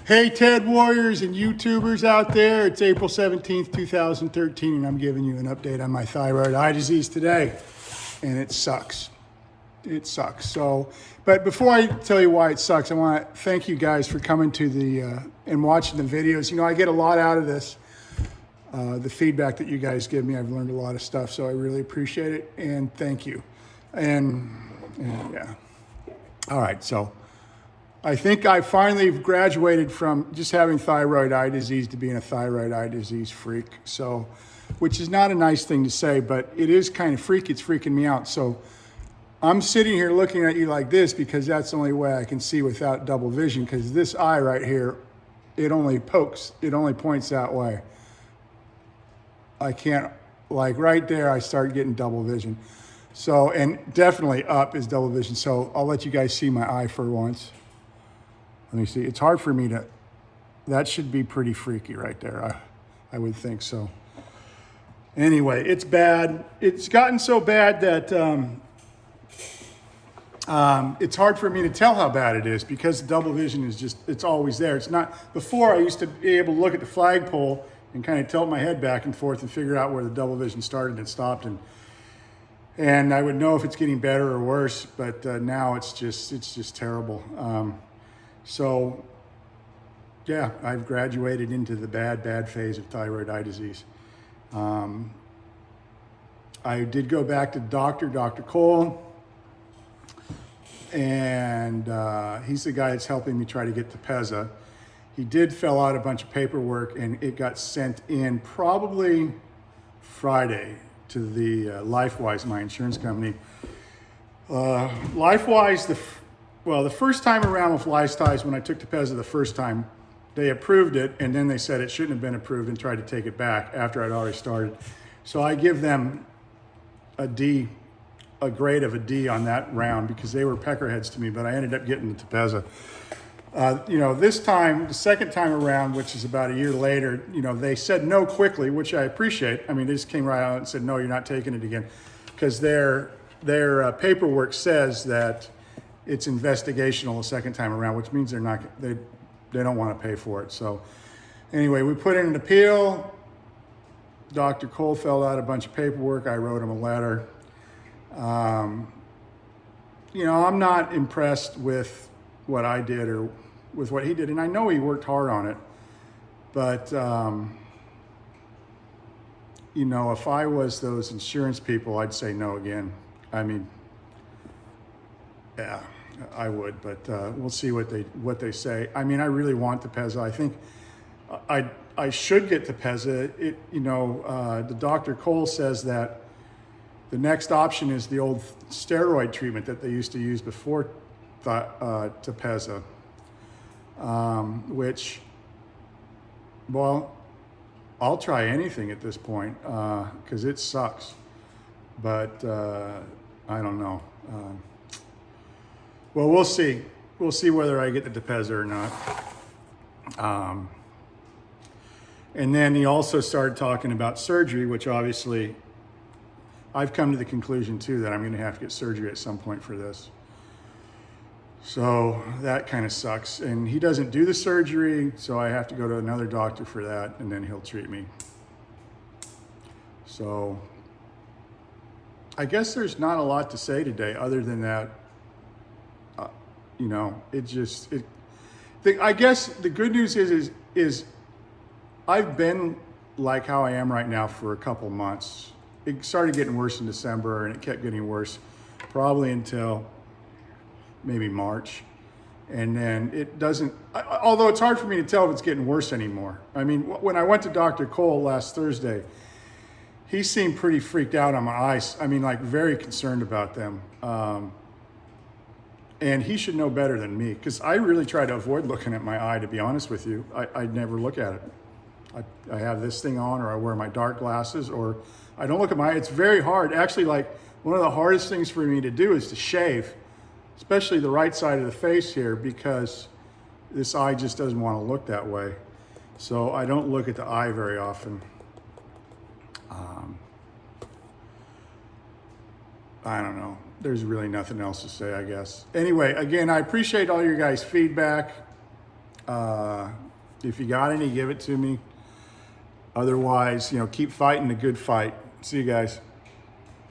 Hey, TED Warriors and YouTubers out there. It's April 17th, 2013, and I'm giving you an update on my thyroid eye disease today. And it sucks. It sucks. So, but before I tell you why it sucks, I want to thank you guys for coming to the and watching the videos. You know, I get a lot out of this. The feedback that you guys give me, I've learned a lot of stuff, so I really appreciate it, and thank you. And yeah. All right, so I think I finally graduated from just having thyroid eye disease to being a thyroid eye disease freak. So, which is not a nice thing to say, but it is kind of freaky. It's freaking me out. So I'm sitting here looking at you like this because that's the only way I can see without double vision, because this eye right here, it only points that way. I can't, like right there, I start getting double vision. So, and definitely up is double vision. So I'll let you guys see my eye for once. Let me see. It's hard for me to, that should be pretty freaky right there. I would think so. Anyway, it's bad. It's gotten so bad that it's hard for me to tell how bad it is because double vision is just, it's always there. It's not, before I used to be able to look at the flagpole and kind of tilt my head back and forth and figure out where the double vision started and stopped. And I would know if it's getting better or worse, but now it's just terrible. So yeah, I've graduated into the bad phase of thyroid eye disease. I did go back to Dr. Cole, and he's the guy that's helping me try to get Tepezza. He did fill out a bunch of paperwork, and it got sent in probably Friday to the LifeWise, my insurance company. LifeWise, the first time around with LifeWise, when I took Tepezza the first time, they approved it, and then they said it shouldn't have been approved and tried to take it back after I'd already started. So I give them a D, a grade of a D on that round because they were peckerheads to me, but I ended up getting the Tepezza. You know, this time, the second time around, which is about a year later, you know, they said no quickly, which I appreciate. I mean, they just came right out and said, no, you're not taking it again, because their paperwork says that it's investigational the second time around, which means they don't want to pay for it. So anyway, we put in an appeal. Dr. Cole filled out a bunch of paperwork. I wrote him a letter. You know, I'm not impressed with what I did or with what he did, and I know he worked hard on it, but you know, if I was those insurance people, I'd say no again. I mean, yeah, I would, but we'll see what they say. I mean, I really want Tepezza. I think I should get Tepezza. You know, the Dr. Cole says that the next option is the old steroid treatment that they used to use before Tepezza, which, well, I'll try anything at this point because it sucks, but I don't know. Well, we'll see. We'll see whether I get the Tepezza or not. And then he also started talking about surgery, which obviously I've come to the conclusion too that I'm going to have to get surgery at some point for this. So that kind of sucks. And he doesn't do the surgery, so I have to go to another doctor for that, and then he'll treat me. So I guess there's not a lot to say today other than that, you know, I guess the good news is I've been like how I am right now for a couple months. It started getting worse in December, and it kept getting worse probably until maybe March. And then it doesn't, although it's hard for me to tell if it's getting worse anymore. I mean, when I went to Dr. Cole last Thursday, he seemed pretty freaked out on my eyes. I mean, like very concerned about them. And he should know better than me, because I really try to avoid looking at my eye, to be honest with you. I never look at it. I have this thing on, or I wear my dark glasses, or I don't look at my eye. It's very hard. Actually, like one of the hardest things for me to do is to shave, especially the right side of the face here, because this eye just doesn't want to look that way. So I don't look at the eye very often. I don't know. There's really nothing else to say, I guess. Anyway, again, I appreciate all your guys' feedback. If you got any, give it to me. Otherwise, keep fighting the good fight. See you guys.